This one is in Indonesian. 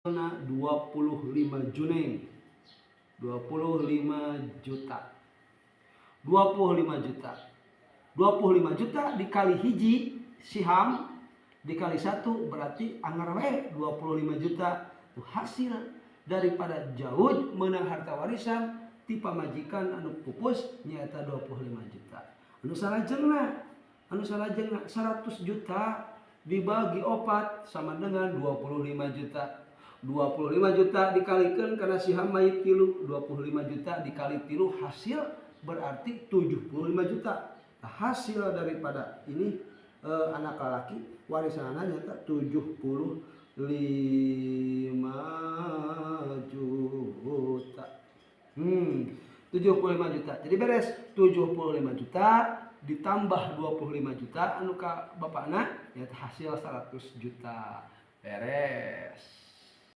25 Junai 25 juta 25 juta 25 juta dikali hiji siham dikali 1 berarti anggar we 25 juta itu hasil daripada Jauj menang harta warisan ti pamajikan anu pupus nyaeta 25 juta. Anu salajengna 100 juta dibagi 4 sama dengan 25 juta. 25 juta dikalikan karena siham mayit tilu, 25 juta dikali tilu hasil berarti 75 juta. Nah, hasil daripada ini anak laki warisannya nyata 75 juta. 75 juta. Jadi beres 75 juta ditambah 25 juta anu ka bapakna nyata hasil 100 juta. Beres.